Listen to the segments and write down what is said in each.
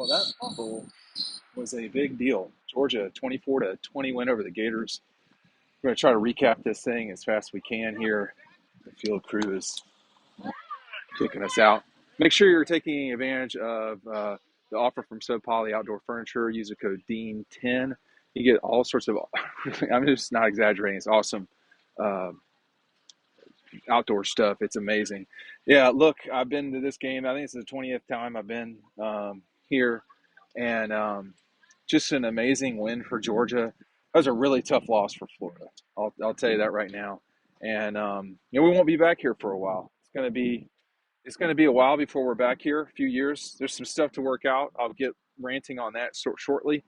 Well, that fumble was a big deal. Georgia 24-20 win over the Gators. We're going to try to recap this thing as fast as we can here. The field crew is kicking us out. Make sure you're taking advantage of the offer from So Poly Outdoor Furniture. Use the code DEAN10. You get all sorts of, I'm just not exaggerating, it's awesome outdoor stuff. It's amazing. Yeah, look, I've been to this game. I think it's the 20th time I've been here. And just an amazing win for Georgia. That was a really tough loss for Florida. I'll tell you that right now. And we won't be back here for a while. It's gonna be a while before we're back here. A few years. There's some stuff to work out. I'll get ranting on that shortly.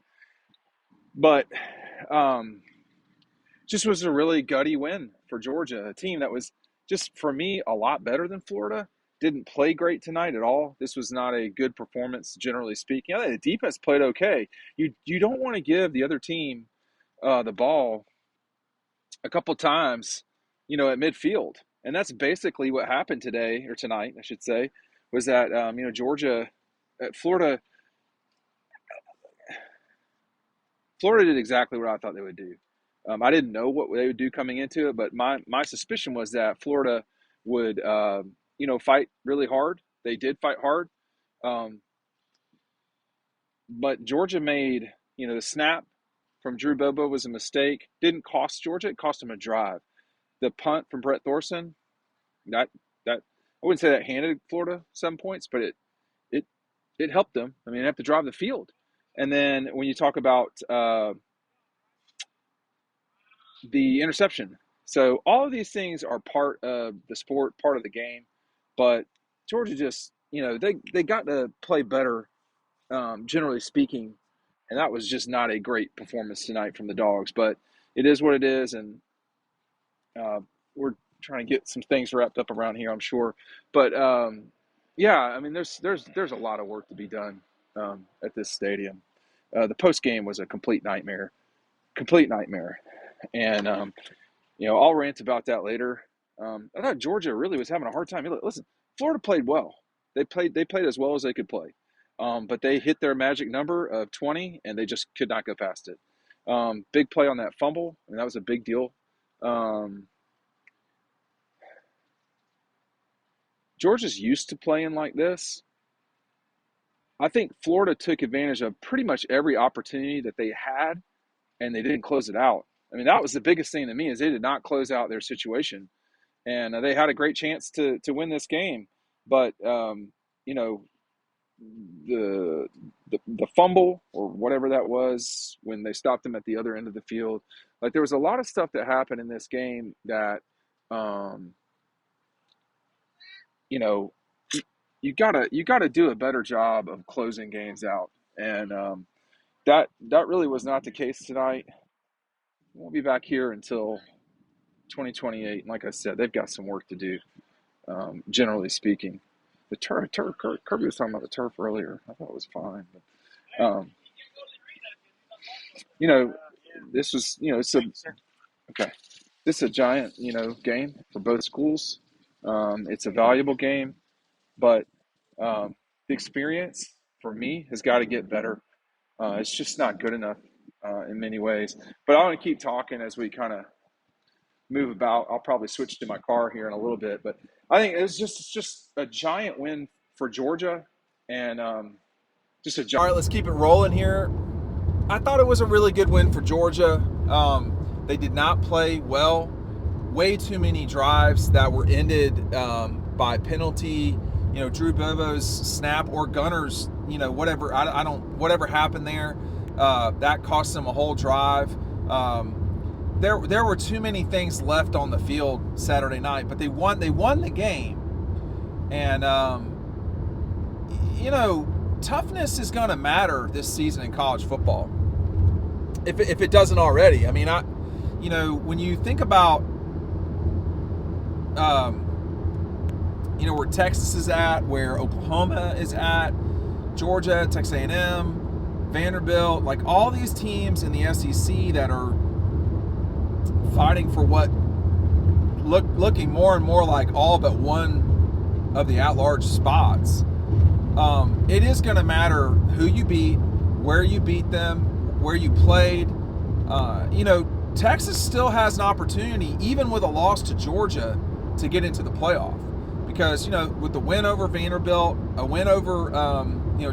But just was a really gutty win for Georgia, a team that was just, for me, a lot better than Florida. Didn't play great tonight at all. This was not a good performance, generally speaking. The defense played okay. You don't want to give the other team the ball a couple times, at midfield. And that's basically what happened today, or tonight, I should say, was that, Georgia, Florida did exactly what I thought they would do. I didn't know what they would do coming into it, but my suspicion was that Florida would, fight really hard. They did fight hard. But Georgia made, the snap from Drew Bobo was a mistake. Didn't cost Georgia. It cost them a drive. The punt from Brett Thorson, that I wouldn't say that handed Florida 7 points, but it helped them. I mean, they have to drive the field. And then when you talk about the interception. So all of these things are part of the sport, part of the game. But Georgia just, they got to play better, generally speaking. And that was just not a great performance tonight from the Dogs. But it is what it is. And we're trying to get some things wrapped up around here, I'm sure. But, there's a lot of work to be done at this stadium. The post game was a complete nightmare. And, I'll rant about that later. I thought Georgia really was having a hard time. Listen, Florida played well. They played as well as they could play. But they hit their magic number of 20, and they just could not go past it. Big play on that fumble. I mean, that was a big deal. Georgia's used to playing like this. I think Florida took advantage of pretty much every opportunity that they had, and they didn't close it out. I mean, that was the biggest thing to me, is they did not close out their situation. And they had a great chance to win this game. But, the fumble or whatever that was when they stopped them at the other end of the field, like there was a lot of stuff that happened in this game that, you gotta do a better job of closing games out. And that really was not the case tonight. Won't be back here until 2028. And like I said, they've got some work to do, generally speaking. The turf, Kirby was talking about the turf earlier. I thought it was fine. But, this was, this is a giant, game for both schools. It's a valuable game, but the experience for me has got to get better. It's just not good enough in many ways. But I want to keep talking as we kind of move about. I'll probably switch to my car here in a little bit, but I think it's just a giant win for Georgia, and just a giant. All right, let's keep it rolling here. I thought it was a really good win for Georgia. They did not play well. Way too many drives that were ended by penalty. Drew Bobo's snap or Gunner's, whatever happened there, that cost them a whole drive. There were too many things left on the field Saturday night, but they won the game. And toughness is going to matter this season in college football, if it doesn't already. I mean, when you think about where Texas is at, where Oklahoma is at, Georgia, Texas A&M, Vanderbilt, like all these teams in the SEC that are fighting for what looking more and more like all but one of the at-large spots. it is going to matter who you beat, where you beat them, where you played. Texas still has an opportunity, even with a loss to Georgia, to get into the playoff. Because with the win over Vanderbilt, a win over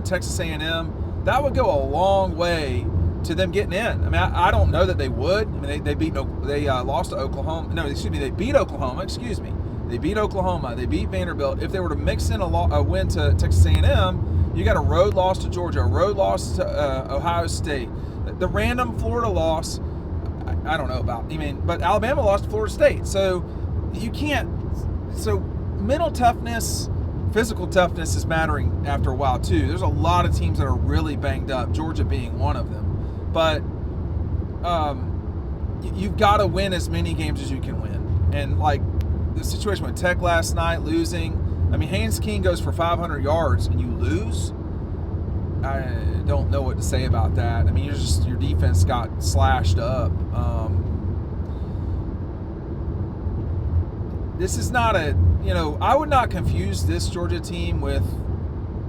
Texas A&M, that would go a long way to them getting in. I mean, I don't know that they would. I mean, they lost to Oklahoma. No, excuse me, they beat Oklahoma. Excuse me, they beat Oklahoma. They beat Vanderbilt. If they were to mix in a win to Texas A&M, you got a road loss to Georgia, a road loss to Ohio State, the random Florida loss. I don't know about. But Alabama lost to Florida State, so you can't. So mental toughness, physical toughness is mattering after a while too. There's a lot of teams that are really banged up, Georgia being one of them. But you've got to win as many games as you can win. And like the situation with Tech last night, losing. I mean, Haynes King goes for 500 yards and you lose. I don't know what to say about that. I mean, your defense got slashed up. This is not I would not confuse this Georgia team with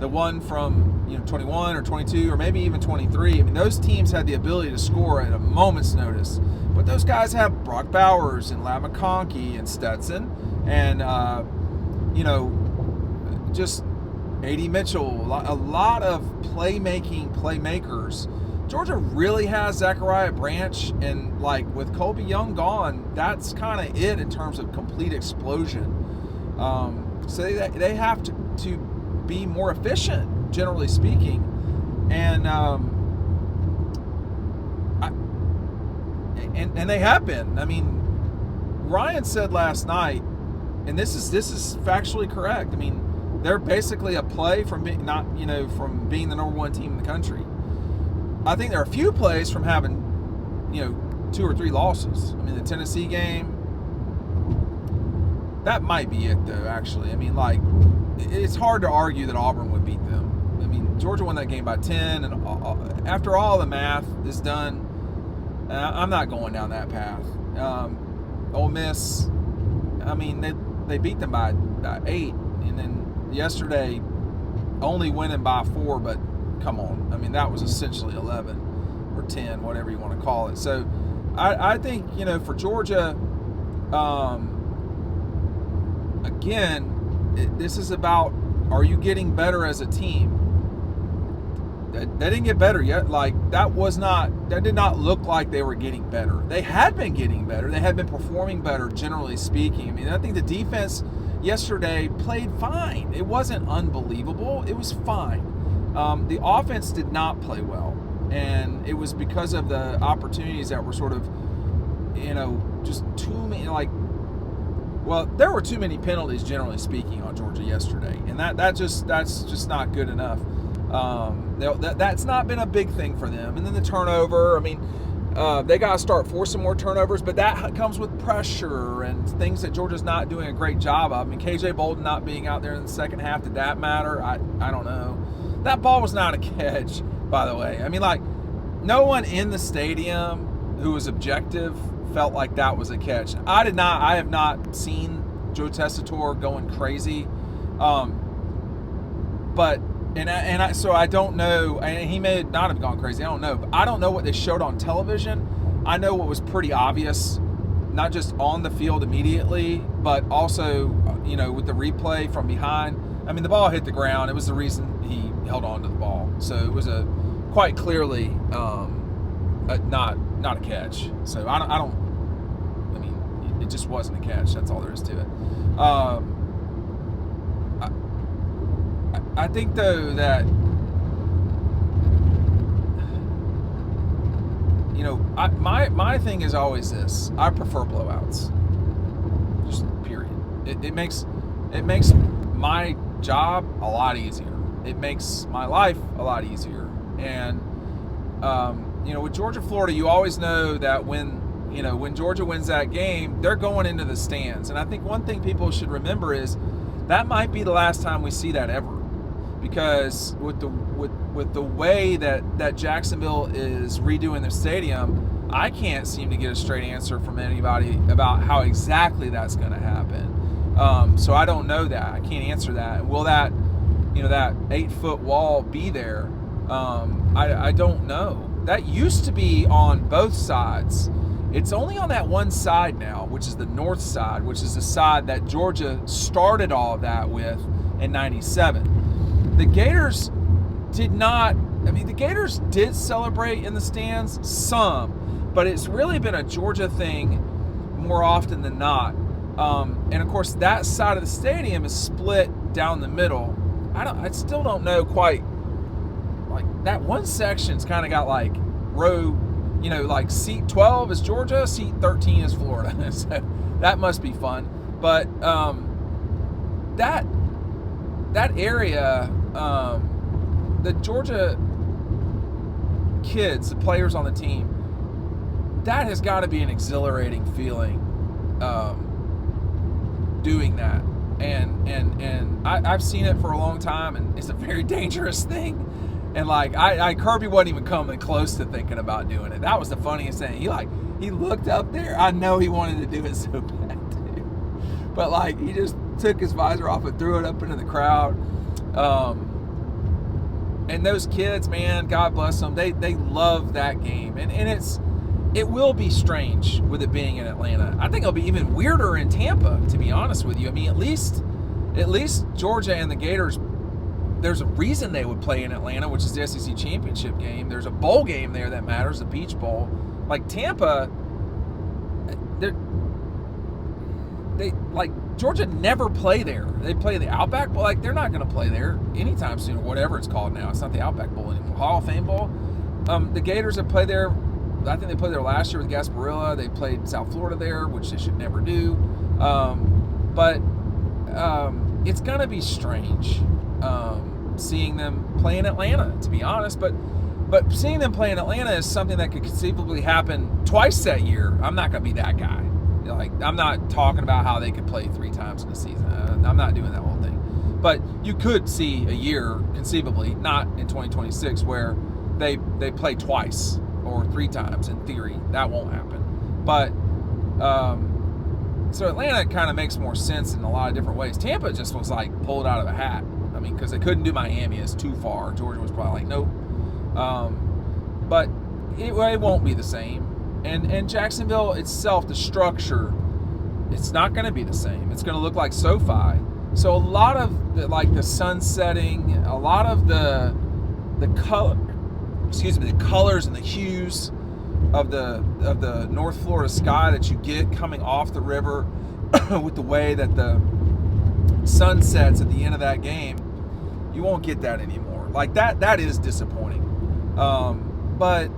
the one from 21 or 22 or maybe even 23. I mean, those teams had the ability to score at a moment's notice, but those guys have Brock Bowers and Ladd McConkey and Stetson and just A.D. Mitchell, a lot of playmakers. Georgia really has Zachariah Branch, and like with Colby Young gone, that's kind of it in terms of complete explosion. So they have to be more efficient, generally speaking, and and they have been. I mean, Ryan said last night, and this is factually correct. I mean, they're basically a play from being from being the number one team in the country. I think there are a few plays from having 2 or 3 losses. I mean, the Tennessee game, that might be it though. Actually, I mean, like, it's hard to argue that Auburn would beat them. I mean, Georgia won that game by 10, and after all the math is done, I'm not going down that path. Ole Miss, I mean, they beat them by 8, and then yesterday only winning by 4, but come on. I mean, that was essentially 11 or 10, whatever you want to call it. So I think, for Georgia, again, this is about, are you getting better as a team? They didn't get better yet. Like, that did not look like they were getting better. They had been getting better. They had been performing better, generally speaking. I mean, I think the defense yesterday played fine. It wasn't unbelievable. It was fine. The offense did not play well, and it was because of the opportunities that were sort of, just too many. There were too many penalties, generally speaking, on Georgia yesterday, and that's just not good enough. That's not been a big thing for them. And then the turnover. I mean, they got to start forcing more turnovers, but that comes with pressure and things that Georgia's not doing a great job of. I mean, KJ Bolden not being out there in the second half, did that matter? I don't know. That ball was not a catch, by the way. I mean, like, no one in the stadium who was objective felt like that was a catch. I have not seen Joe Tessitore going crazy. So I don't know, and he may not have gone crazy, I don't know, but I don't know what they showed on television. I know what was pretty obvious, not just on the field immediately, but also, with the replay from behind. I mean, the ball hit the ground. It was the reason he held on to the ball. So it was quite clearly not a catch. So I mean, it just wasn't a catch. That's all there is to it. I think, though, that, my thing is always this. I prefer blowouts. Just period. It makes my job a lot easier. It makes my life a lot easier. And, with Georgia, Florida, you always know that when Georgia wins that game, they're going into the stands. And I think one thing people should remember is that might be the last time we see that ever. Because with the way that Jacksonville is redoing their stadium, I can't seem to get a straight answer from anybody about how exactly that's going to happen. So I don't know that. I can't answer that. Will that that 8-foot wall be there. I don't know. That used to be on both sides. It's only on that one side now, which is the north side, which is the side that Georgia started all of that with in '97. The Gators did not. The Gators did celebrate in the stands some, but it's really been a Georgia thing more often than not. And of course, that side of the stadium is split down the middle. I still don't know quite. Like that one section's kind of got like row, like seat 12 is Georgia, seat 13 is Florida. So that must be fun. But that area, the Georgia kids, the players on the team, that has got to be an exhilarating feeling, doing that. And I've seen it for a long time, and it's a very dangerous thing. And like Kirby wasn't even coming close to thinking about doing it. That was the funniest thing. He looked up there. I know he wanted to do it so bad too, but like he just took his visor off and threw it up into the crowd. And those kids, man, God bless them. They love that game, and it will be strange with it being in Atlanta. I think it'll be even weirder in Tampa, to be honest with you. At least Georgia and the Gators, there's a reason they would play in Atlanta, which is the SEC championship game. There's a bowl game there that matters, the Beach Bowl. Like Tampa, Georgia never play there. They play the Outback Bowl. Like they're not going to play there anytime soon, or whatever it's called now. It's not the Outback Bowl anymore. Hall of Fame Bowl. The Gators have played there. I think they played there last year with Gasparilla. They played South Florida there, which they should never do. But it's going to be strange seeing them play in Atlanta, to be honest. But seeing them play in Atlanta is something that could conceivably happen twice that year. I'm not going to be that guy. Like, I'm not talking about how they could play 3 times in a season. I'm not doing that whole thing. But you could see a year, conceivably, not in 2026, where they play twice or 3 times in theory. That won't happen. But so Atlanta kind of makes more sense in a lot of different ways. Tampa just was like pulled out of a hat. Because they couldn't do Miami, it's too far. Georgia was probably like, nope. But it won't be the same. And Jacksonville itself, the structure, it's not going to be the same. It's going to look like SoFi. So a lot of the sun setting, a lot of the colors and the hues of the North Florida sky that you get coming off the river, with the way that the sun sets at the end of that game, you won't get that anymore. Like that is disappointing. But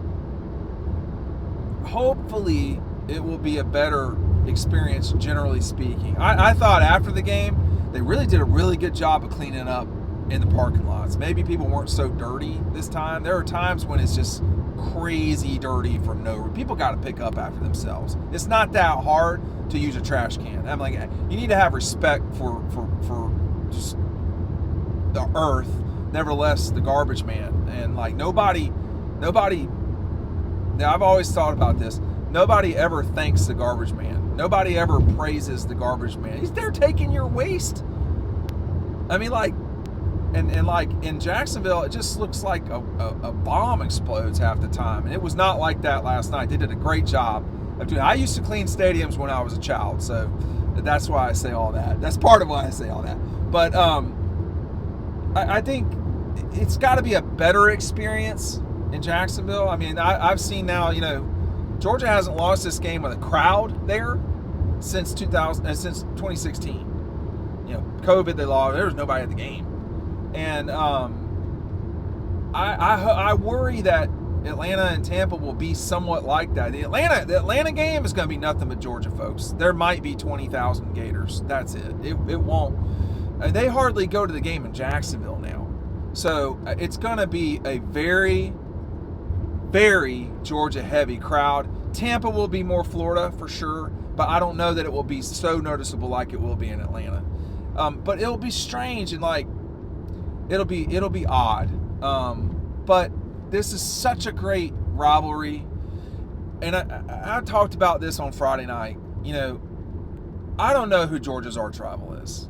hopefully it will be a better experience, generally speaking. I thought after the game they really did a really good job of cleaning up in the parking lots. Maybe people weren't so dirty this time. There are times when it's just crazy dirty for no reason. People got to pick up after themselves. It's not that hard to use a trash can. I'm like, you need to have respect for just the earth, nevertheless the garbage man. And like nobody now, I've always thought about this. Nobody ever thanks the garbage man. Nobody ever praises the garbage man. He's there taking your waste. And like in Jacksonville, it just looks like a bomb explodes half the time. And it was not like that last night. They did a great job of doing it. I used to clean stadiums when I was a child, so that's why I say all that. That's part of why I say all that. But I think it's got to be a better experience in Jacksonville. I've seen now, Georgia hasn't lost this game with a crowd there since 2016. COVID they lost. There was nobody at the game. And I worry that Atlanta and Tampa will be somewhat like that. The Atlanta game is going to be nothing but Georgia folks. There might be 20,000 Gators. That's it. It won't. They hardly go to the game in Jacksonville now. So it's going to be a very, very Georgia heavy crowd. Tampa will be more Florida for sure, but I don't know that it will be so noticeable like it will be in Atlanta. But it'll be strange and like it'll be odd. But this is such a great rivalry, and I talked about this on Friday night. I don't know who Georgia's arch rival is.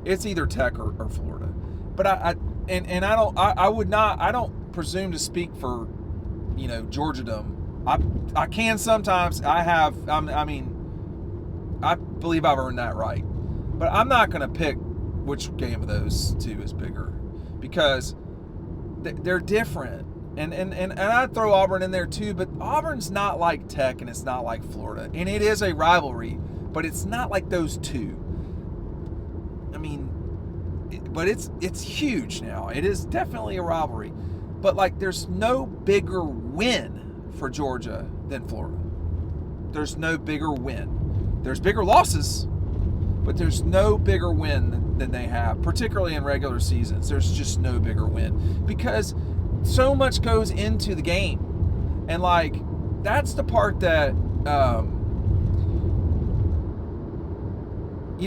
It's either Tech or Florida. but I would not, I don't presume to speak for, Georgiadom. I can sometimes. I mean, I believe I've earned that right, but I'm not going to pick which game of those two is bigger, because they're different. And I'd throw Auburn in there too, but Auburn's not like Tech and it's not like Florida. And it is a rivalry, but it's not like those two. I mean, but it's huge now. It is definitely a rivalry. But like, there's no bigger win for Georgia than Florida. There's no bigger win. There's bigger losses, but there's no bigger win than they have, particularly in regular seasons. There's just no bigger win, because so much goes into the game. And like, that's the part that when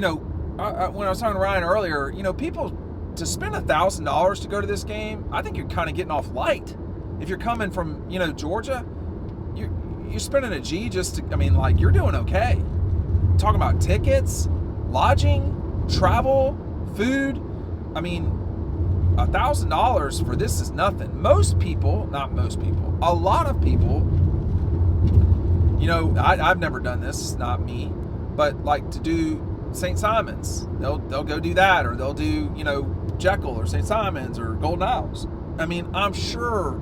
I was talking to Ryan earlier, people, to spend $1,000 to go to this game, I think you're kind of getting off light. If you're coming from Georgia, you're spending a G just to, you're doing okay. Talking about tickets, lodging, travel, food. $1,000 for this is nothing. Most people, not most people, a lot of people, I've never done this, not me, but like to do St. Simon's. They'll go do that, or they'll do, Jekyll or St. Simon's or Golden Isles. I'm sure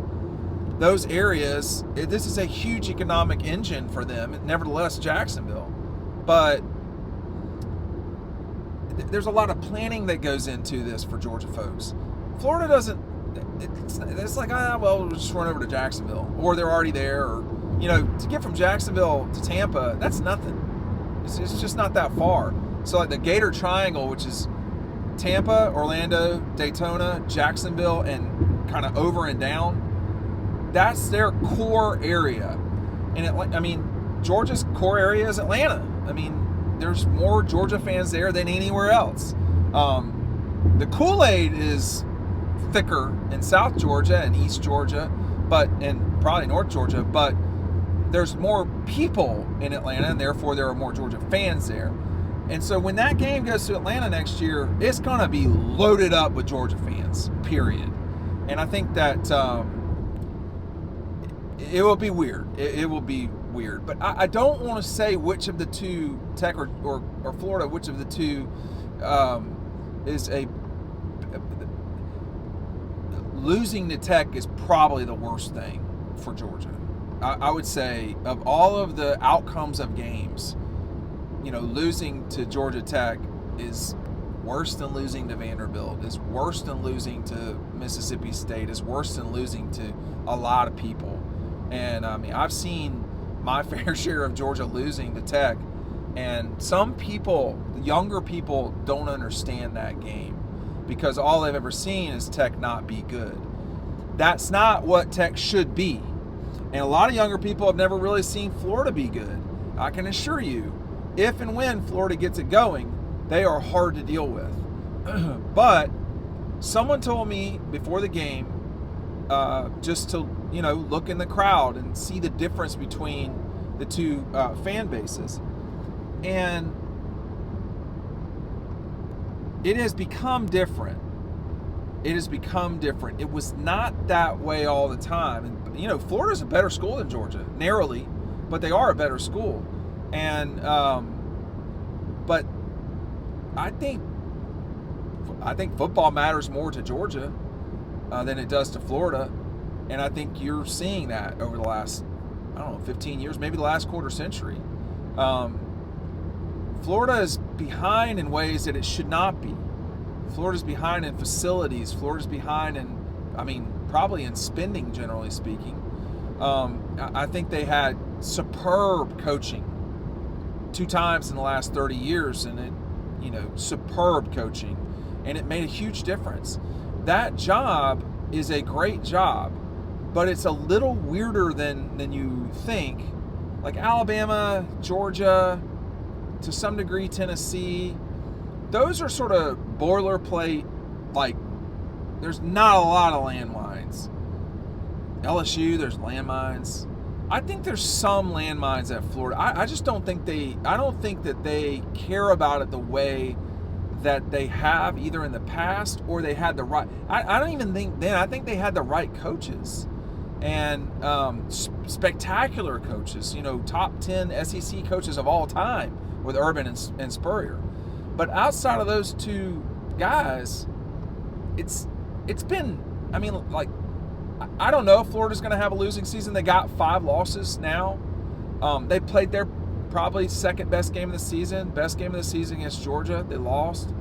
those areas, this is a huge economic engine for them. Nevertheless, Jacksonville. But there's a lot of planning that goes into this for Georgia folks. Florida doesn't. It's like, we'll just run over to Jacksonville, or they're already there, or to get from Jacksonville to Tampa, that's nothing. It's just not that far. So like the Gator Triangle, which is Tampa, Orlando, Daytona, Jacksonville, and kind of over and down, that's their core area. And Georgia's core area is Atlanta. There's more Georgia fans there than anywhere else. The Kool-Aid is thicker in South Georgia and East Georgia, and probably North Georgia, but there's more people in Atlanta, and therefore there are more Georgia fans there. And so when that game goes to Atlanta next year, it's going to be loaded up with Georgia fans, period. And I think that it will be weird. It will be weird. But I don't want to say which of the two, Tech or Florida, which of the two is a... Losing to Tech is probably the worst thing for Georgia. I would say, of all of the outcomes of games, losing to Georgia Tech is worse than losing to Vanderbilt, is worse than losing to Mississippi State, is worse than losing to a lot of people. And I've seen my fair share of Georgia losing to Tech, and some people, younger people, don't understand that game, because all they've ever seen is Tech not be good. That's not what Tech should be. And a lot of younger people have never really seen Florida be good. I can assure you, if and when Florida gets it going, they are hard to deal with. But someone told me before the game, just to look in the crowd and see the difference between the two fan bases. And it has become different. It has become different. It was not that way all the time. And Florida's a better school than Georgia, narrowly, but they are a better school. And but I think football matters more to Georgia than it does to Florida, and I think you're seeing that over the last 15 years, maybe the last quarter century. Florida is behind in ways that it should not be. Florida's behind in facilities. Florida's behind in, probably in spending, generally speaking. I think they had superb coaching 2 times in the last 30 years, and superb coaching, and it made a huge difference. That job is a great job, but it's a little weirder than you think. Like Alabama, Georgia, to some degree Tennessee, those are sort of boilerplate, like there's not a lot of landmines. LSU, there's landmines. I think there's some landmines at Florida. I just don't think I don't think that they care about it the way that they have either in the past or they had the right. I don't even think then. I think they had the right coaches and spectacular coaches. Top 10 SEC coaches of all time with Urban and Spurrier. But outside of those two guys, it's been. I mean, like, I don't know if Florida's going to have a losing season. They got 5 losses now. They played their probably second best game of the season. Best game of the season against Georgia. They lost.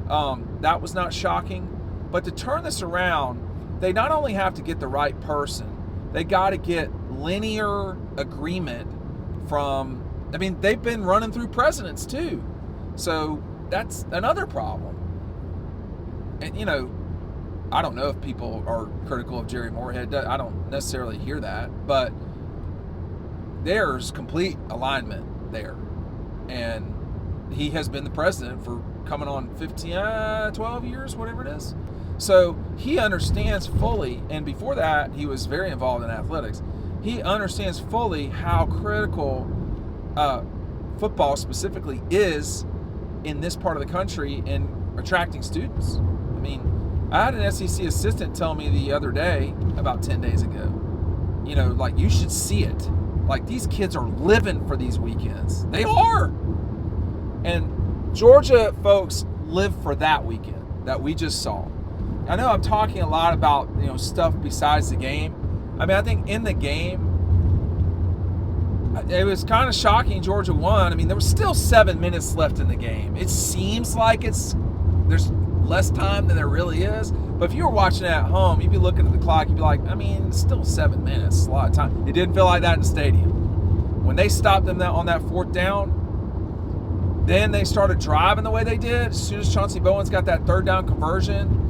That was not shocking. But to turn this around, they not only have to get the right person, they got to get linear agreement from, I mean, they've been running through presidents too. So that's another problem. And, I don't know if people are critical of Jerry Moorhead. I don't necessarily hear that. But there's complete alignment there. And he has been the president for coming on 12 years, whatever it is. So he understands fully, and before that, he was very involved in athletics. He understands fully how critical football specifically is in this part of the country in attracting students. I mean, I had an SEC assistant tell me the other day, about 10 days ago, like, you should see it. Like, these kids are living for these weekends. They are. And Georgia folks live for that weekend that we just saw. I know I'm talking a lot about, stuff besides the game. I mean, I think in the game, it was kind of shocking Georgia won. I mean, there was still 7 minutes left in the game. It seems like there's less time than there really is. But if you were watching it at home, you'd be looking at the clock, you'd be like, I mean, it's still 7 minutes. It's a lot of time. It didn't feel like that in the stadium. When they stopped them on that 4th down, then they started driving the way they did. As soon as Chauncey Bowens got that 3rd down conversion,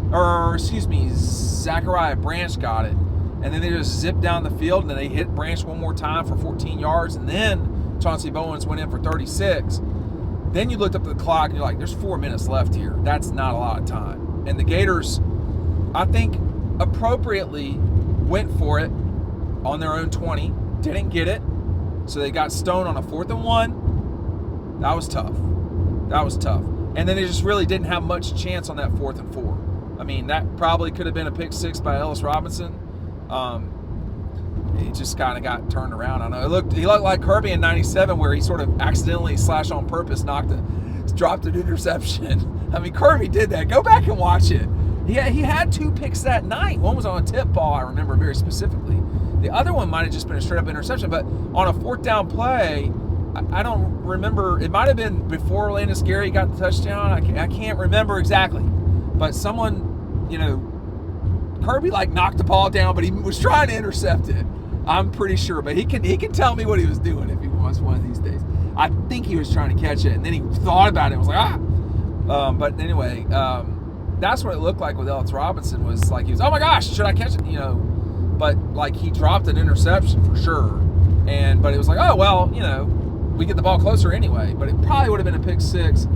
Zachariah Branch got it. And then they just zipped down the field, and then they hit Branch one more time for 14 yards, and then Chauncey Bowens went in for 36. Then you looked up at the clock, and you're like, there's 4 minutes left here. That's not a lot of time. And the Gators, I think, appropriately went for it on their own 20. Didn't get it. So they got stoned on a 4th and 1. That was tough. And then they just really didn't have much chance on that 4th and 4. I mean, that probably could have been a pick 6 by Ellis Robinson. He just kind of got turned around. I know he looked like Kirby in '97, where he sort of accidentally / on purpose dropped an interception. I mean, Kirby did that. Go back and watch it. He had 2 picks that night. One was on a tip ball, I remember very specifically. The other one might have just been a straight up interception. But on a 4th down play, I don't remember. It might have been before Landis Gary got the touchdown. I can't remember exactly. But someone, Kirby knocked the ball down, but he was trying to intercept it. I'm pretty sure, but he can tell me what he was doing if he wants one of these days. I think he was trying to catch it, and then he thought about it and was like, but anyway, that's what it looked like with Ellis Robinson. Was like he was, oh my gosh, should I catch it? But he dropped an interception for sure, but it was like, oh well, we get the ball closer anyway. But it probably would have been a pick 6.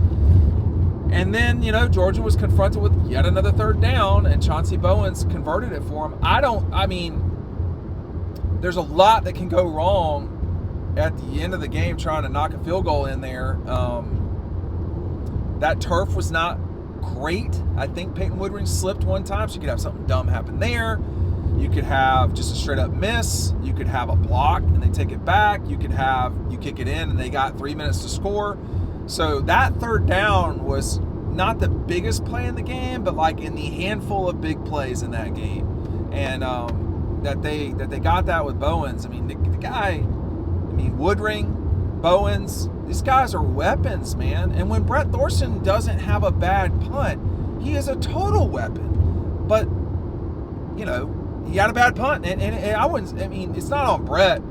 And then, Georgia was confronted with yet another 3rd down, and Chauncey Bowens converted it for him. There's a lot that can go wrong at the end of the game trying to knock a field goal in there. That turf was not great. I think Peyton Woodring slipped one time, so you could have something dumb happen there. You could have just a straight up miss. You could have a block and they take it back. You could have you kick it in and they got 3 minutes to score. So that 3rd down was not the biggest play in the game, but in the handful of big plays in that game. And that they got that with Bowens. I mean, the guy, Woodring, Bowens, these guys are weapons, man. And when Brett Thorson doesn't have a bad punt, he is a total weapon. But, he had a bad punt. And it's not on Brett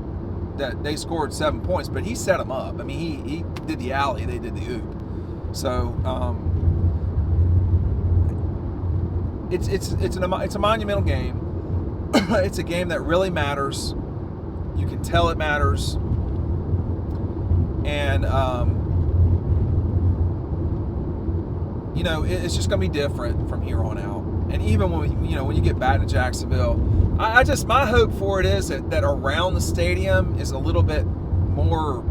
that they scored 7 points, but he set them up. I mean, he did the alley, they did the oop. So, it's a monumental game. It's a game that really matters. You can tell it matters. And, it's just going to be different from here on out. And even when you get back to Jacksonville, my hope for it is that around the stadium is a little bit more,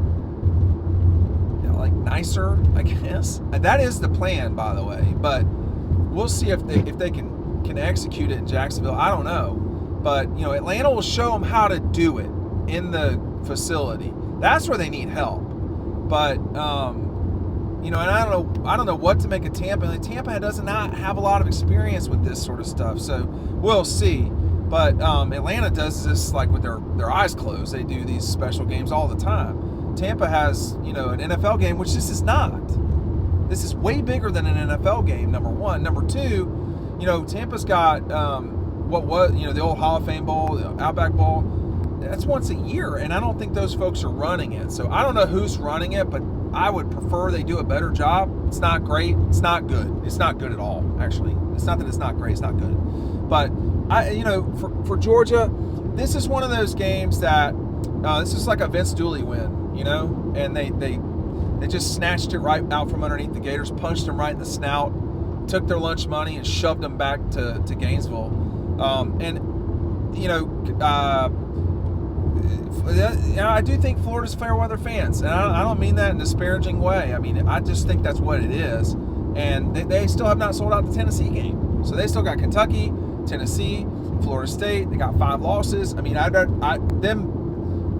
nicer, I guess. That is the plan, by the way. But we'll see if they can execute it in Jacksonville. I don't know. But, Atlanta will show them how to do it in the facility. That's where they need help. But, and I don't know what to make of Tampa. Like, Tampa does not have a lot of experience with this sort of stuff. So we'll see. But Atlanta does this like with their eyes closed. They do these special games all the time. Tampa has, an NFL game, which this is not. This is way bigger than an NFL game, number one. Number two, Tampa's got what was, the old Hall of Fame Bowl, the Outback Bowl. That's once a year, and I don't think those folks are running it. So I don't know who's running it, but I would prefer they do a better job. It's not great. It's not good. It's not good at all, actually. It's not that it's not great. It's not good. But, for Georgia, this is one of those games that this is like a Vince Dooley win, and they just snatched it right out from underneath the Gators, punched them right in the snout, took their lunch money and shoved them back to Gainesville. I do think Florida's fair weather fans, and I don't mean that in a disparaging way. I mean, I just think that's what it is. And they still have not sold out the Tennessee game, so they still got Kentucky, Tennessee, Florida State. They got 5 losses. I mean,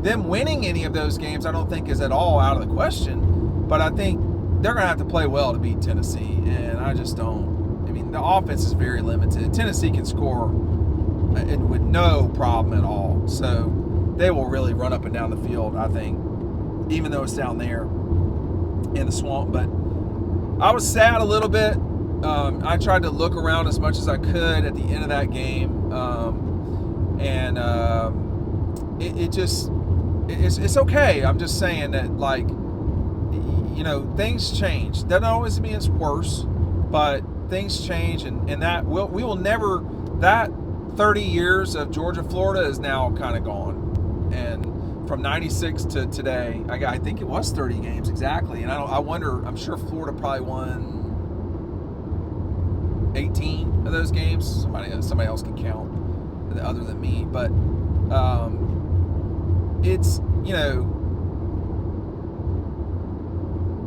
them winning any of those games, I don't think is at all out of the question. But I think they're going to have to play well to beat Tennessee, and I just don't. I mean, the offense is very limited. Tennessee can score with no problem at all. So they will really run up and down the field, I think, even though it's down there in the swamp. But I was sad a little bit. I tried to look around as much as I could at the end of that game. It's okay. I'm just saying that, like, things change. Doesn't always mean it's worse, but things change, and that we will never, that 30 years of Georgia, Florida is now kind of gone. And from 96 to today, I think it was 30 games exactly. And I wonder, I'm sure Florida probably won 18 of those games. Somebody else can count other than me. But it's,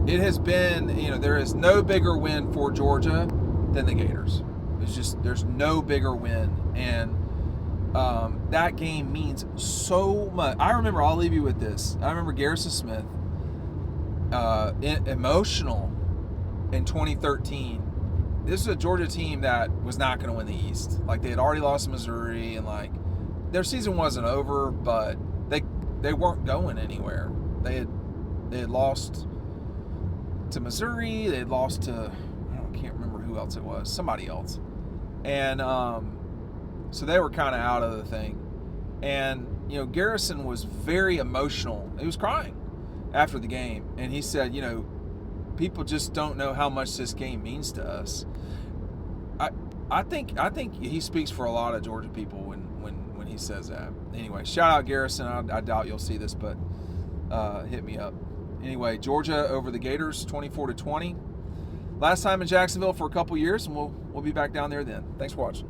it has been, there is no bigger win for Georgia than the Gators. There's no bigger win. And that game means so much. I remember, I'll leave you with this. I remember Garrison Smith, emotional in 2013. This is a Georgia team that was not going to win the East. Like, they had already lost to Missouri, and like, their season wasn't over, but they weren't going anywhere. They had lost to Missouri. They had lost to, I can't remember who else it was, somebody else. And so they were kind of out of the thing. And, Garrison was very emotional. He was crying after the game. And he said, people just don't know how much this game means to us. I think he speaks for a lot of Georgia people when he says that. Anyway, shout out Garrison. I doubt you'll see this, but hit me up. Anyway, Georgia over the Gators, 24-20. Last time in Jacksonville for a couple years, and we'll be back down there then. Thanks for watching.